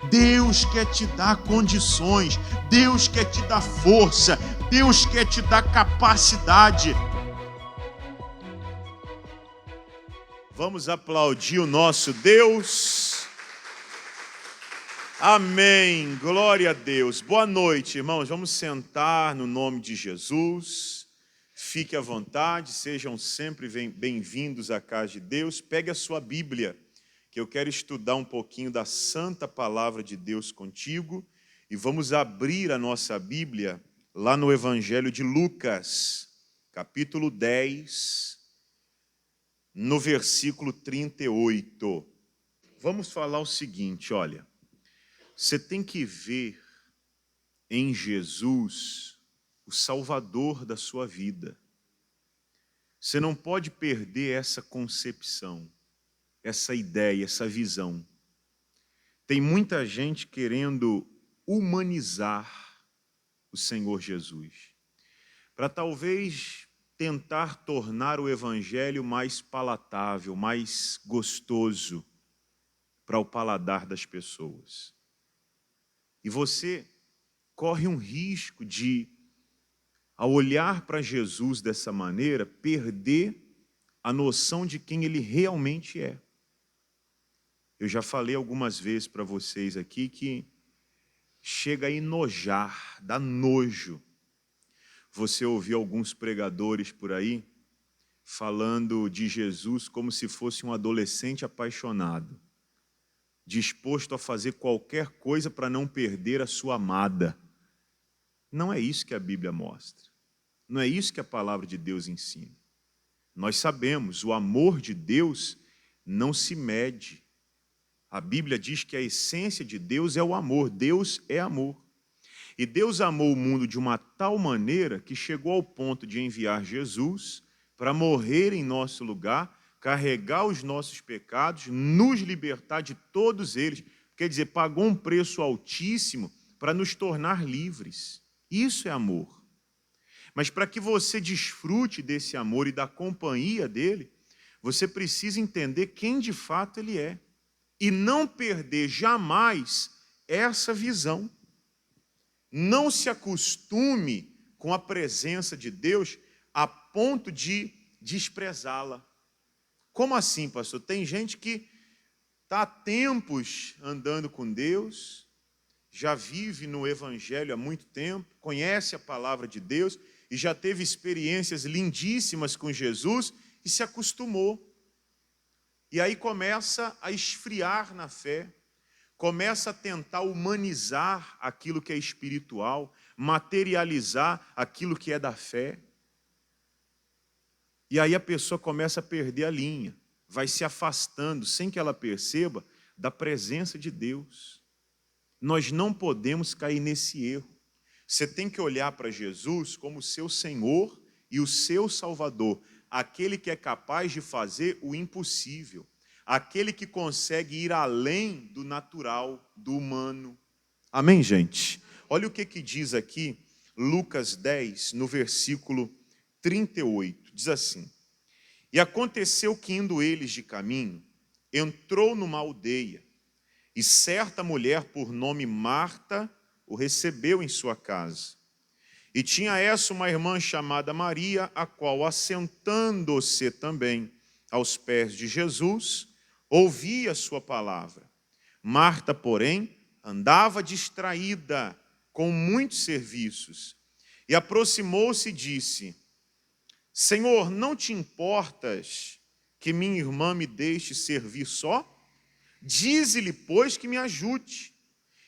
Deus quer te dar condições, Deus quer te dar força, Deus quer te dar capacidade. Vamos aplaudir o nosso Deus. Amém, glória a Deus. Boa noite, irmãos. Vamos sentar no nome de Jesus. Fique à vontade, sejam sempre bem-vindos à casa de Deus. Pegue a sua Bíblia, que eu quero estudar um pouquinho da santa palavra de Deus contigo. E vamos abrir a nossa Bíblia lá no Evangelho de Lucas, capítulo 10, no versículo 38. Vamos falar o seguinte, olha. Você tem que ver em Jesus o Salvador da sua vida. Você não pode perder essa concepção, essa ideia, essa visão. Tem muita gente querendo humanizar o Senhor Jesus, para talvez tentar tornar o Evangelho mais palatável, mais gostoso para o paladar das pessoas. E você corre um risco de, ao olhar para Jesus dessa maneira, perder a noção de quem Ele realmente é. Eu já falei algumas vezes para vocês aqui que chega a enojar, dá nojo. Você ouviu alguns pregadores por aí falando de Jesus como se fosse um adolescente apaixonado, disposto a fazer qualquer coisa para não perder a sua amada. Não é isso que a Bíblia mostra. Não é isso que a palavra de Deus ensina. Nós sabemos, o amor de Deus não se mede. A Bíblia diz que a essência de Deus é o amor. Deus é amor. E Deus amou o mundo de uma tal maneira que chegou ao ponto de enviar Jesus para morrer em nosso lugar, carregar os nossos pecados, nos libertar de todos eles. Quer dizer, pagou um preço altíssimo para nos tornar livres. Isso é amor. Mas para que você desfrute desse amor e da companhia dele, você precisa entender quem de fato ele é. E não perder jamais essa visão. Não se acostume com a presença de Deus a ponto de desprezá-la. Como assim, pastor? Tem gente que está há tempos andando com Deus, já vive no Evangelho há muito tempo, conhece a palavra de Deus e já teve experiências lindíssimas com Jesus e se acostumou. E aí começa a esfriar na fé, começa a tentar humanizar aquilo que é espiritual, materializar aquilo que é da fé. E aí a pessoa começa a perder a linha, vai se afastando, sem que ela perceba, da presença de Deus. Nós não podemos cair nesse erro. Você tem que olhar para Jesus como seu Senhor e o seu Salvador, aquele que é capaz de fazer o impossível, aquele que consegue ir além do natural, do humano. Amém, gente? Olha o que diz aqui Lucas 10, no versículo 38. Diz assim: E aconteceu que, indo eles de caminho, entrou numa aldeia, e certa mulher por nome Marta o recebeu em sua casa. E tinha essa uma irmã chamada Maria, a qual, assentando-se também aos pés de Jesus, ouvia a sua palavra. Marta, porém, andava distraída com muitos serviços. E aproximou-se e disse: Senhor, não te importas que minha irmã me deixe servir só? Dize-lhe, pois, que me ajude.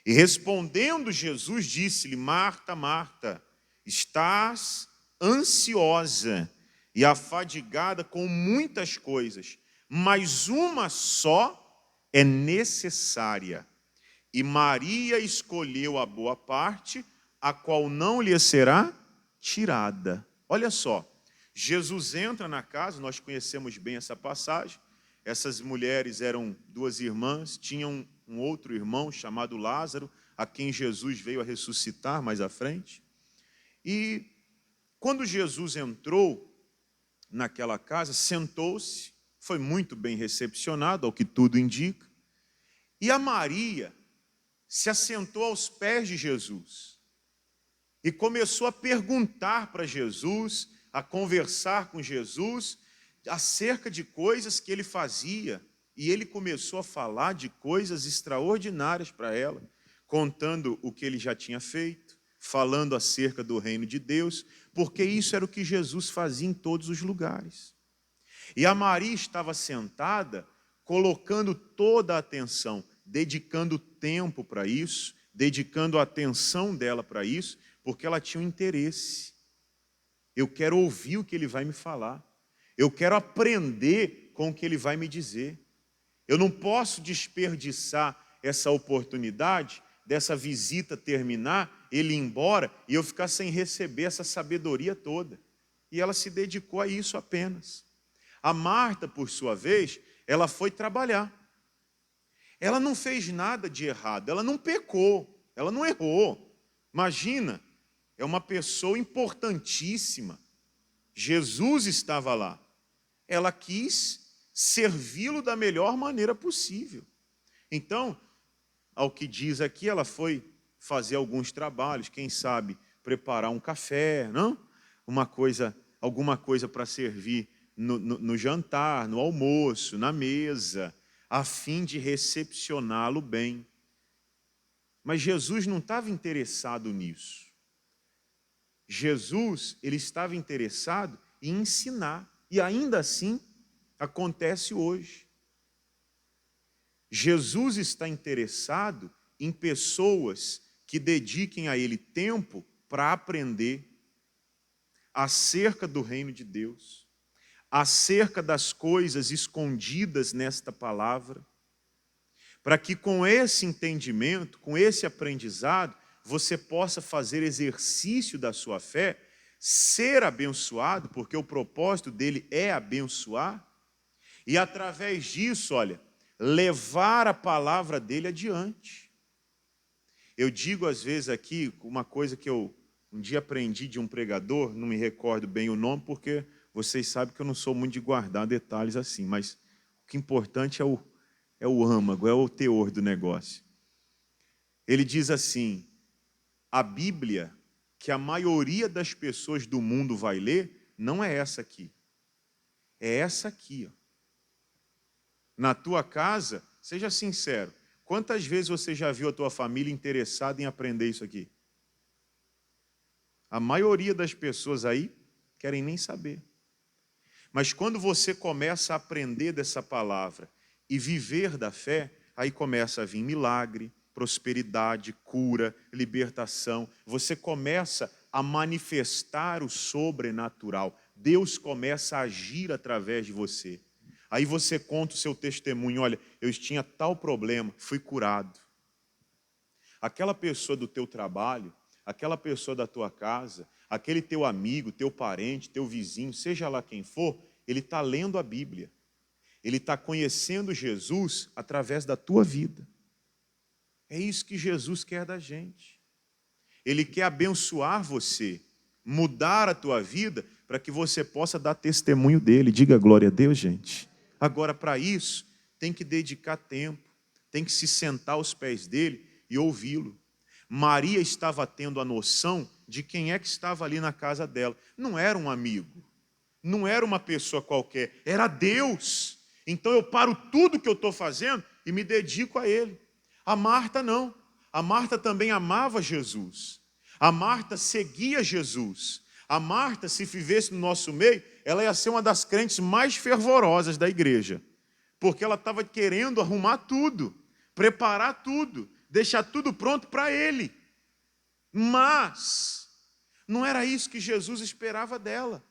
E respondendo Jesus, disse-lhe: Marta, Marta, estás ansiosa e afadigada com muitas coisas, mas uma só é necessária. E Maria escolheu a boa parte, a qual não lhe será tirada. Olha só, Jesus entra na casa, nós conhecemos bem essa passagem. Essas mulheres eram duas irmãs, tinham um outro irmão chamado Lázaro, a quem Jesus veio a ressuscitar mais à frente. E quando Jesus entrou naquela casa, sentou-se, foi muito bem recepcionado, ao que tudo indica. E a Maria, se assentou aos pés de Jesus e começou a perguntar para Jesus, a conversar com Jesus acerca de coisas que ele fazia. E ele começou a falar de coisas extraordinárias para ela, contando o que ele já tinha feito, falando acerca do reino de Deus, porque isso era o que Jesus fazia em todos os lugares. E a Maria estava sentada, colocando toda a atenção, dedicando tempo para isso, dedicando a atenção dela para isso, porque ela tinha um interesse. Eu quero ouvir o que ele vai me falar. Eu quero aprender com o que ele vai me dizer. Eu não posso desperdiçar essa oportunidade dessa visita terminar, ele ir embora e eu ficar sem receber essa sabedoria toda. E ela se dedicou a isso apenas. A Marta, por sua vez, ela foi trabalhar. Ela não fez nada de errado, ela não pecou, ela não errou. Imagina, é uma pessoa importantíssima. Jesus estava lá. Ela quis servi-lo da melhor maneira possível. Então, ao que diz aqui, ela foi fazer alguns trabalhos, quem sabe preparar um café, não? Alguma coisa para servir no jantar, no almoço, na mesa, a fim de recepcioná-lo bem. Mas Jesus não estava interessado nisso. Jesus, ele estava interessado em ensinar, e ainda assim acontece hoje. Jesus está interessado em pessoas que dediquem a ele tempo para aprender acerca do reino de Deus, acerca das coisas escondidas nesta palavra, para que com esse entendimento, com esse aprendizado, você possa fazer exercício da sua fé, ser abençoado, porque o propósito dele é abençoar, e através disso, olha, levar a palavra dele adiante. Eu digo às vezes aqui uma coisa que eu um dia aprendi de um pregador, não me recordo bem o nome, porque vocês sabem que eu não sou muito de guardar detalhes assim, mas o que é importante é o âmago, é o teor do negócio. Ele diz assim: a Bíblia que a maioria das pessoas do mundo vai ler não é essa aqui. É essa aqui, ó. Na tua casa, seja sincero, quantas vezes você já viu a tua família interessada em aprender isso aqui? A maioria das pessoas aí querem nem saber. Mas quando você começa a aprender dessa palavra e viver da fé, aí começa a vir milagre, prosperidade, cura, libertação. Você começa a manifestar o sobrenatural. Deus começa a agir através de você. Aí você conta o seu testemunho: olha, eu tinha tal problema, fui curado. Aquela pessoa do teu trabalho, aquela pessoa da tua casa, aquele teu amigo, teu parente, teu vizinho, seja lá quem for, ele está lendo a Bíblia. Ele está conhecendo Jesus através da tua vida. É isso que Jesus quer da gente. Ele quer abençoar você, mudar a tua vida, para que você possa dar testemunho dele. Diga glória a Deus, gente. Agora, para isso, tem que dedicar tempo, tem que se sentar aos pés dele e ouvi-lo. Maria estava tendo a noção de quem é que estava ali na casa dela. Não era um amigo, não era uma pessoa qualquer, era Deus. Então eu paro tudo que eu estou fazendo e me dedico a ele. A Marta não. A Marta também amava Jesus. A Marta seguia Jesus. A Marta, se vivesse no nosso meio, ela ia ser uma das crentes mais fervorosas da igreja. Porque ela estava querendo arrumar tudo, preparar tudo, deixar tudo pronto para ele. Mas não era isso que Jesus esperava dela.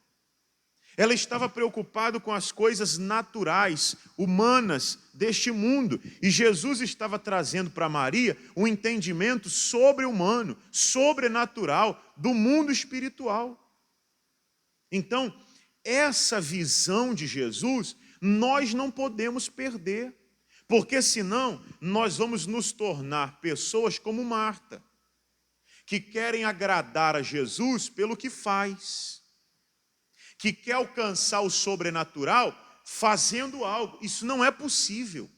Ela estava preocupada com as coisas naturais, humanas deste mundo. E Jesus estava trazendo para Maria um entendimento sobre-humano, sobrenatural, do mundo espiritual. Então, essa visão de Jesus, nós não podemos perder. Porque senão, nós vamos nos tornar pessoas como Marta, que querem agradar a Jesus pelo que faz, que quer alcançar o sobrenatural fazendo algo. Isso não é possível.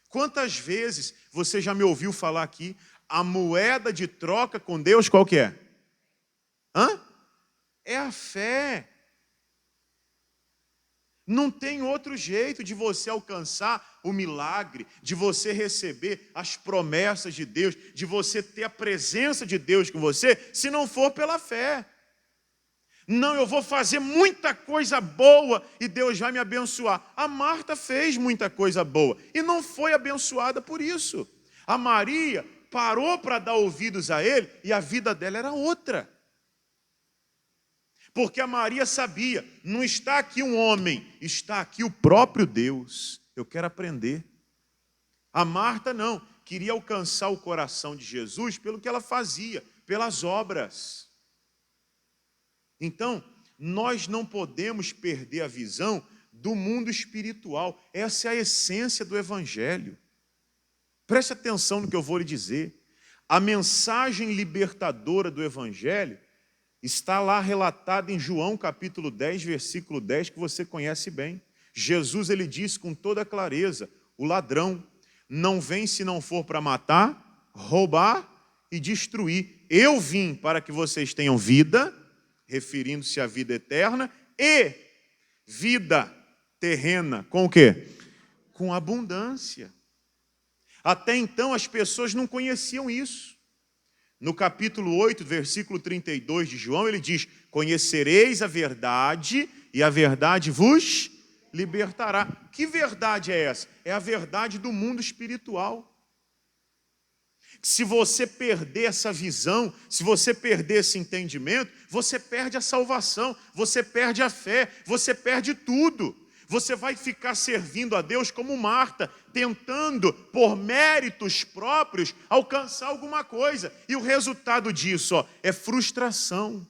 Quantas vezes Você já me ouviu falar aqui, a moeda de troca com Deus qual que é? É a fé. Não tem outro jeito de você alcançar o milagre, de você receber as promessas de Deus, de você ter a presença de Deus com você, se não for pela fé. Não, eu vou fazer muita coisa boa e Deus vai me abençoar. A Marta fez muita coisa boa e não foi abençoada por isso. A Maria parou para dar ouvidos a ele e a vida dela era outra. Porque a Maria sabia, não está aqui um homem, está aqui o próprio Deus. Eu quero aprender. A Marta não, queria alcançar o coração de Jesus pelo que ela fazia, pelas obras. Então, nós não podemos perder a visão do mundo espiritual. Essa é a essência do Evangelho. Preste atenção no que eu vou lhe dizer. A mensagem libertadora do Evangelho está lá relatada em João capítulo 10, versículo 10, que você conhece bem. Jesus, ele diz com toda clareza, o ladrão não vem se não for para matar, roubar e destruir. Eu vim para que vocês tenham vida, referindo-se à vida eterna, e vida terrena. Com o quê? Com abundância. Até então as pessoas não conheciam isso. No capítulo 8, versículo 32 de João, ele diz, conhecereis a verdade e a verdade vos libertará. Que verdade é essa? É a verdade do mundo espiritual. Se você perder essa visão, se você perder esse entendimento, você perde a salvação, você perde a fé, você perde tudo. Você vai ficar servindo a Deus como Marta, tentando, por méritos próprios, alcançar alguma coisa. E o resultado disso é frustração,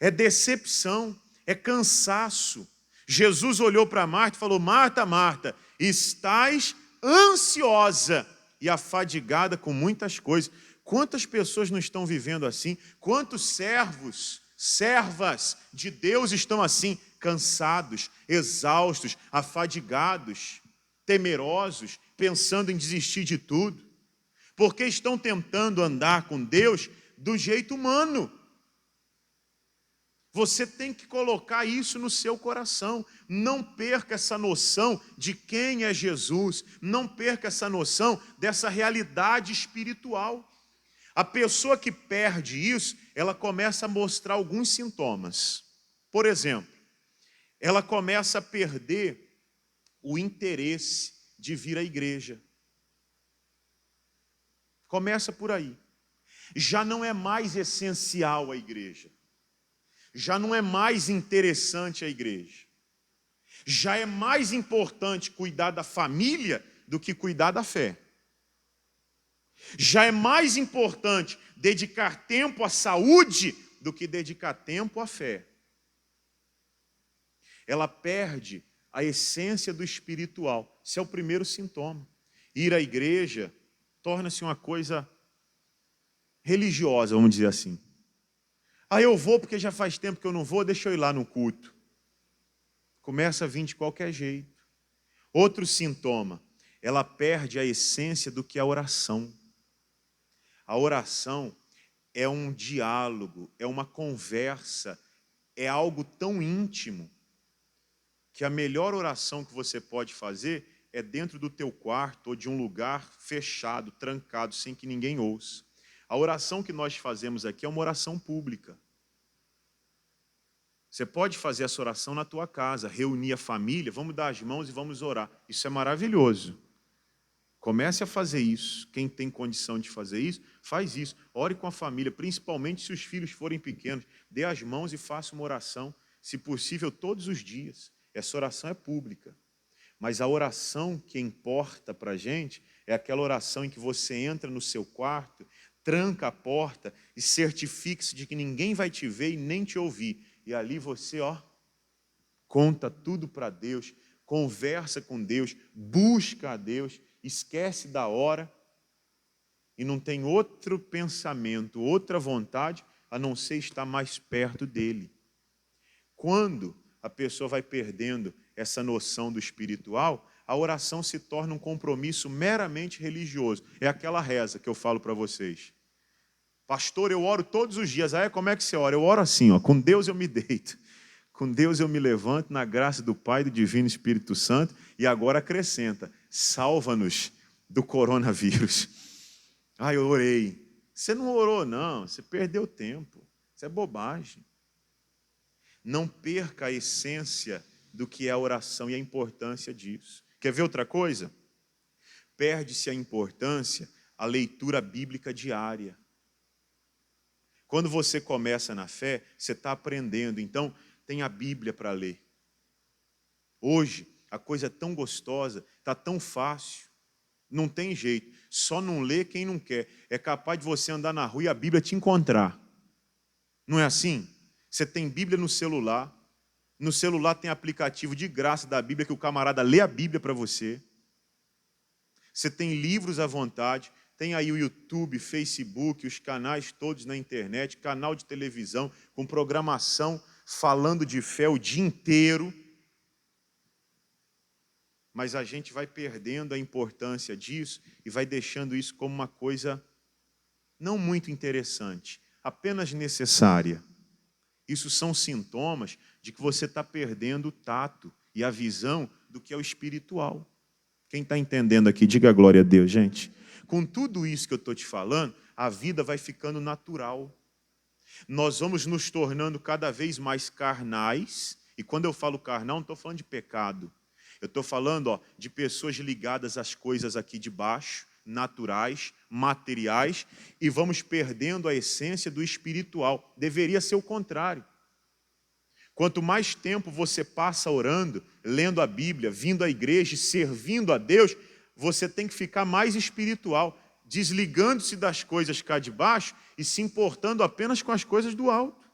é decepção, é cansaço. Jesus olhou para Marta e falou, Marta, Marta, estás ansiosa e afadigada com muitas coisas. Quantas pessoas não estão vivendo assim? Quantos servos, servas de Deus estão assim, cansados, exaustos, afadigados, temerosos, pensando em desistir de tudo? Porque estão tentando andar com Deus do jeito humano. Você tem que colocar isso no seu coração. Não perca essa noção de quem é Jesus. Não perca essa noção dessa realidade espiritual. A pessoa que perde isso, ela começa a mostrar alguns sintomas. Por exemplo, ela começa a perder o interesse de vir à igreja. Começa por aí. Já não é mais essencial a igreja. Já não é mais interessante a igreja. Já é mais importante cuidar da família do que cuidar da fé. Já é mais importante dedicar tempo à saúde do que dedicar tempo à fé. Ela perde a essência do espiritual. Esse é o primeiro sintoma. Ir à igreja torna-se uma coisa religiosa, vamos dizer assim. Eu vou porque já faz tempo que eu não vou, deixa eu ir lá no culto. Começa a vir de qualquer jeito. Outro sintoma, ela perde a essência do que é a oração. A oração é um diálogo, é uma conversa, é algo tão íntimo que a melhor oração que você pode fazer é dentro do teu quarto ou de um lugar fechado, trancado, sem que ninguém ouça. A oração que nós fazemos aqui é uma oração pública. Você pode fazer essa oração na tua casa, reunir a família, vamos dar as mãos e vamos orar. Isso é maravilhoso. Comece a fazer isso. Quem tem condição de fazer isso, faz isso. Ore com a família, principalmente se os filhos forem pequenos. Dê as mãos e faça uma oração, se possível, todos os dias. Essa oração é pública. Mas a oração que importa para a gente é aquela oração em que você entra no seu quarto, tranca a porta e certifique-se de que ninguém vai te ver e nem te ouvir. E ali você, conta tudo para Deus, conversa com Deus, busca a Deus, esquece da hora e não tem outro pensamento, outra vontade, a não ser estar mais perto dele. Quando a pessoa vai perdendo essa noção do espiritual, a oração se torna um compromisso meramente religioso. É aquela reza que eu falo para vocês. Pastor, eu oro todos os dias. Como é que você ora? Eu oro assim, ó, com Deus eu me deito. Com Deus eu me levanto na graça do Pai, do Divino Espírito Santo. E agora acrescenta, salva-nos do coronavírus. Eu orei. Você não orou, não. Você perdeu tempo. Isso é bobagem. Não perca a essência do que é a oração e a importância disso. Quer ver outra coisa? Perde-se a importância a leitura bíblica diária. Quando você começa na fé, você está aprendendo. Então, tem a Bíblia para ler. Hoje, a coisa é tão gostosa, está tão fácil. Não tem jeito. Só não lê quem não quer. É capaz de você andar na rua e a Bíblia te encontrar. Não é assim? Você tem Bíblia no celular. No celular tem aplicativo de graça da Bíblia que o camarada lê a Bíblia para você. Você tem livros à vontade. Tem aí o YouTube, Facebook, os canais todos na internet, canal de televisão, com programação falando de fé o dia inteiro. Mas a gente vai perdendo a importância disso e vai deixando isso como uma coisa não muito interessante, apenas necessária. Isso são sintomas de que você está perdendo o tato e a visão do que é o espiritual. Quem está entendendo aqui, diga glória a Deus, gente. Com tudo isso que eu estou te falando, a vida vai ficando natural. Nós vamos nos tornando cada vez mais carnais. E quando eu falo carnal, não estou falando de pecado. Eu estou falando de pessoas ligadas às coisas aqui de baixo, naturais, materiais, e vamos perdendo a essência do espiritual. Deveria ser o contrário. Quanto mais tempo você passa orando, lendo a Bíblia, vindo à igreja, servindo a Deus, você tem que ficar mais espiritual, desligando-se das coisas cá de baixo e se importando apenas com as coisas do alto.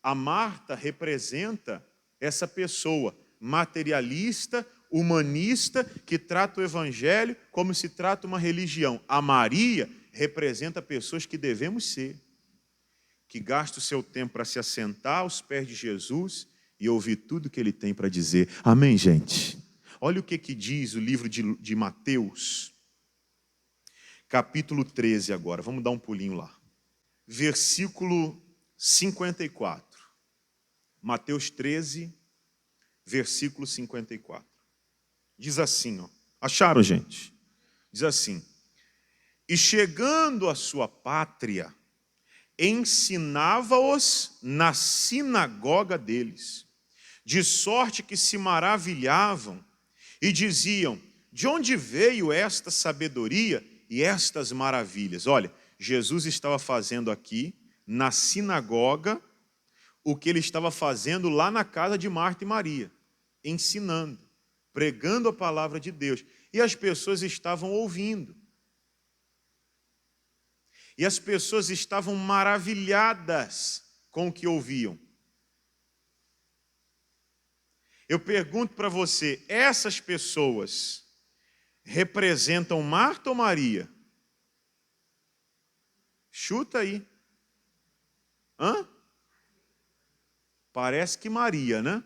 A Marta representa essa pessoa materialista, humanista, que trata o evangelho como se trata uma religião. A Maria representa pessoas que devemos ser, que gastam o seu tempo para se assentar aos pés de Jesus e ouvir tudo que ele tem para dizer. Amém, gente? Olha o que diz o livro de Mateus, capítulo 13 agora. Vamos dar um pulinho lá. Versículo 54. Mateus 13, versículo 54. Diz assim, acharam, gente? Diz assim: e chegando à sua pátria, ensinava-os na sinagoga deles, de sorte que se maravilhavam e diziam: de onde veio esta sabedoria e estas maravilhas? Olha, Jesus estava fazendo aqui, na sinagoga, o que ele estava fazendo lá na casa de Marta e Maria, ensinando, pregando a palavra de Deus. E as pessoas estavam ouvindo. E as pessoas estavam maravilhadas com o que ouviam. Eu pergunto para você, essas pessoas representam Marta ou Maria? Chuta aí. Parece que Maria, né?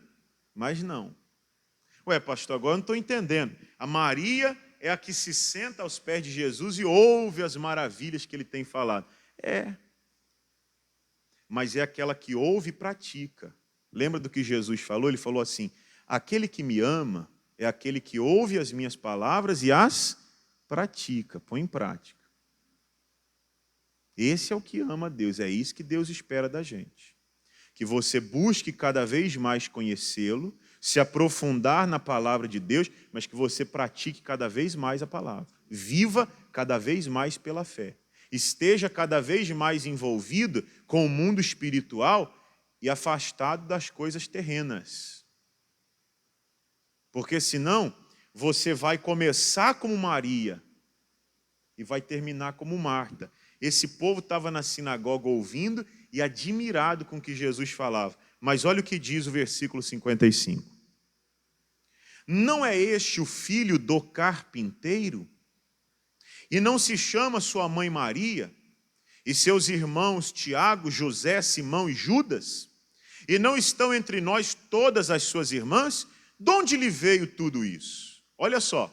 Mas não. Pastor, agora eu não estou entendendo. A Maria é a que se senta aos pés de Jesus e ouve as maravilhas que ele tem falado. Mas é aquela que ouve e pratica. Lembra do que Jesus falou? Ele falou assim: aquele que me ama é aquele que ouve as minhas palavras e as pratica, põe em prática. Esse é o que ama a Deus, é isso que Deus espera da gente. Que você busque cada vez mais conhecê-lo, se aprofundar na palavra de Deus, mas que você pratique cada vez mais a palavra. Viva cada vez mais pela fé. Esteja cada vez mais envolvido com o mundo espiritual e afastado das coisas terrenas. Porque senão, você vai começar como Maria e vai terminar como Marta. Esse povo estava na sinagoga ouvindo e admirado com o que Jesus falava. Mas olha o que diz o versículo 55. Não é este o filho do carpinteiro? E não se chama sua mãe Maria? E seus irmãos Tiago, José, Simão e Judas? E não estão entre nós todas as suas irmãs? De onde lhe veio tudo isso? Olha só.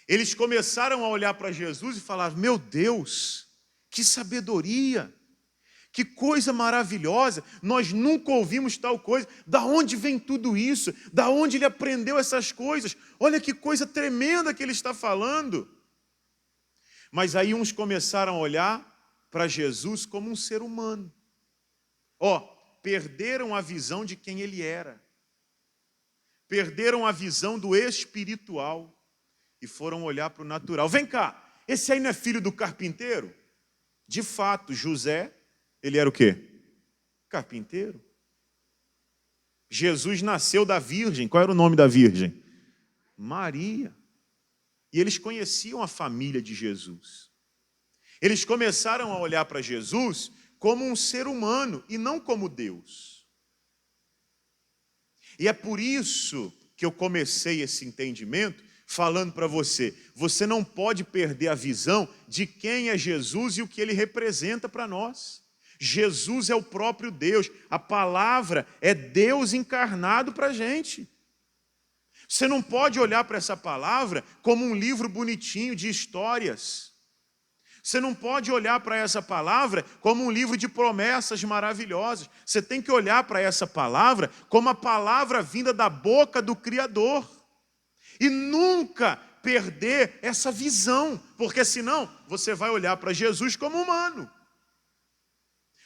Eles começaram a olhar para Jesus e falar: meu Deus, que sabedoria, que coisa maravilhosa, nós nunca ouvimos tal coisa. Da onde vem tudo isso? Da onde ele aprendeu essas coisas? Olha que coisa tremenda que ele está falando. Mas aí uns começaram a olhar para Jesus como um ser humano. Perderam a visão de quem ele era. Perderam a visão do espiritual e foram olhar para o natural. Vem cá, esse aí não é filho do carpinteiro? De fato, José, ele era o quê? Carpinteiro. Jesus nasceu da virgem. Qual era o nome da virgem? Maria. E eles conheciam a família de Jesus. Eles começaram a olhar para Jesus como um ser humano e não como Deus. E é por isso que eu comecei esse entendimento falando para você, você não pode perder a visão de quem é Jesus e o que ele representa para nós. Jesus é o próprio Deus, a palavra é Deus encarnado para a gente. Você não pode olhar para essa palavra como um livro bonitinho de histórias. Você não pode olhar para essa palavra como um livro de promessas maravilhosas. Você tem que olhar para essa palavra como a palavra vinda da boca do Criador. E nunca perder essa visão, porque senão você vai olhar para Jesus como humano.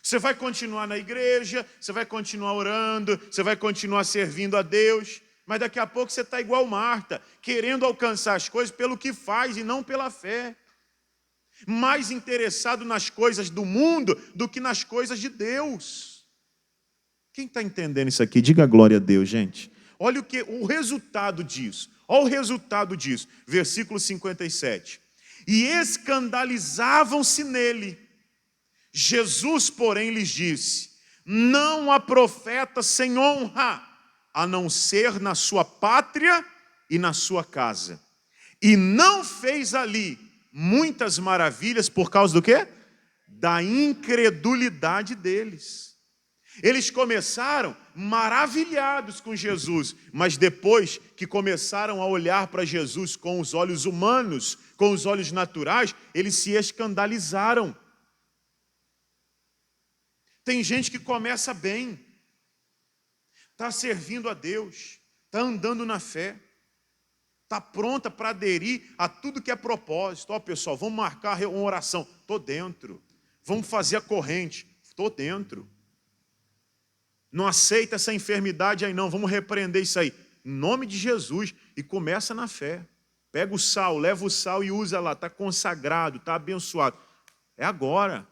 Você vai continuar na igreja, você vai continuar orando, você vai continuar servindo a Deus, mas daqui a pouco você está igual Marta, querendo alcançar as coisas pelo que faz e não pela fé. Mais interessado nas coisas do mundo do que nas coisas de Deus. Quem está entendendo isso aqui? Diga glória a Deus, gente. Olha o resultado disso. Olha o resultado disso. Versículo 57. E escandalizavam-se nele. Jesus, porém, lhes disse: não há profeta sem honra, a não ser na sua pátria e na sua casa. E não fez ali muitas maravilhas por causa do quê? Da incredulidade deles. Eles começaram maravilhados com Jesus, mas depois que começaram a olhar para Jesus com os olhos humanos, com os olhos naturais, eles se escandalizaram. Tem gente que começa bem, está servindo a Deus, está andando na fé, está pronta para aderir a tudo que é propósito. Pessoal, vamos marcar uma oração, estou dentro. Vamos fazer a corrente, estou dentro. Não aceita essa enfermidade aí não, vamos repreender isso aí. Em nome de Jesus, e começa na fé. Pega o sal, leva o sal e usa lá, está consagrado, está abençoado. É agora.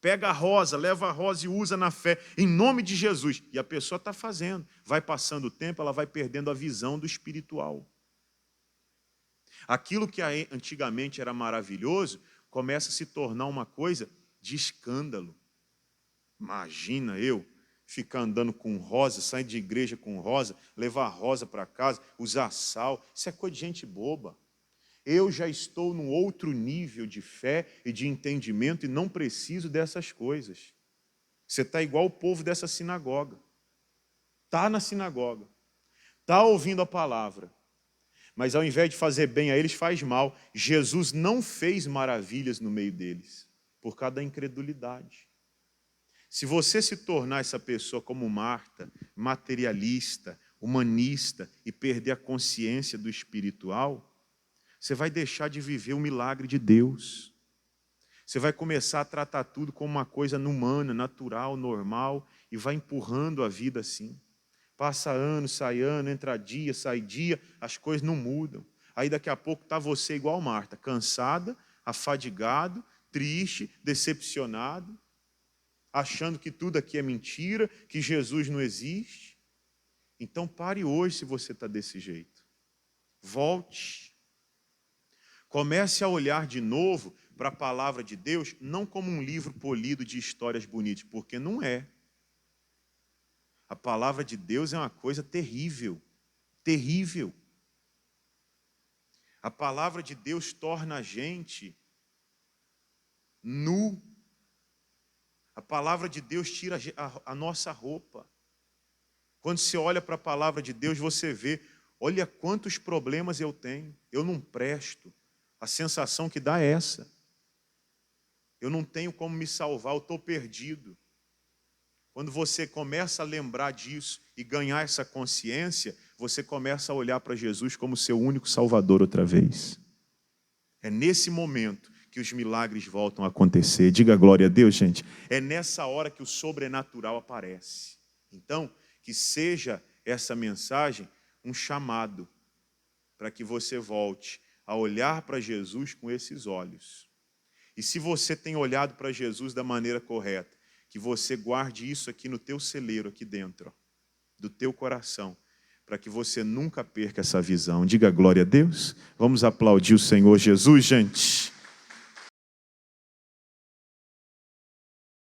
Pega a rosa, leva a rosa e usa na fé, em nome de Jesus. E a pessoa está fazendo. Vai passando o tempo, ela vai perdendo a visão do espiritual. Aquilo que antigamente era maravilhoso, começa a se tornar uma coisa de escândalo. Imagina eu ficar andando com rosa, sair de igreja com rosa, levar rosa para casa, usar sal. Isso é coisa de gente boba. Eu já estou num outro nível de fé e de entendimento e não preciso dessas coisas. Você está igual o povo dessa sinagoga. Está na sinagoga. Está ouvindo a palavra. Mas ao invés de fazer bem a eles, faz mal. Jesus não fez maravilhas no meio deles, por causa da incredulidade. Se você se tornar essa pessoa como Marta, materialista, humanista, e perder a consciência do espiritual, você vai deixar de viver o milagre de Deus. Você vai começar a tratar tudo como uma coisa humana, natural, normal, e vai empurrando a vida assim. Passa ano, sai ano, entra dia, sai dia, as coisas não mudam. Aí daqui a pouco está você igual Marta, cansada, afadigado, triste, decepcionado, achando que tudo aqui é mentira, que Jesus não existe. Então pare hoje se você está desse jeito. Volte. Comece a olhar de novo para a palavra de Deus, não como um livro polido de histórias bonitas, porque não é. A palavra de Deus é uma coisa terrível, terrível. A palavra de Deus torna a gente nu. A palavra de Deus tira a nossa roupa. Quando você olha para a palavra de Deus, você vê Olha quantos problemas eu tenho, eu não presto. A sensação que dá é essa. Eu não tenho como me salvar, eu estou perdido. Quando você começa a lembrar disso e ganhar essa consciência, você começa a olhar para Jesus como seu único Salvador outra vez. É nesse momento que os milagres voltam a acontecer. Diga glória a Deus, gente. É nessa hora que o sobrenatural aparece. Então, que seja essa mensagem um chamado para que você volte a olhar para Jesus com esses olhos. E se você tem olhado para Jesus da maneira correta, que você guarde isso aqui no teu celeiro, aqui dentro, ó, do teu coração, para que você nunca perca essa visão. Diga glória a Deus. Vamos aplaudir o Senhor Jesus, gente.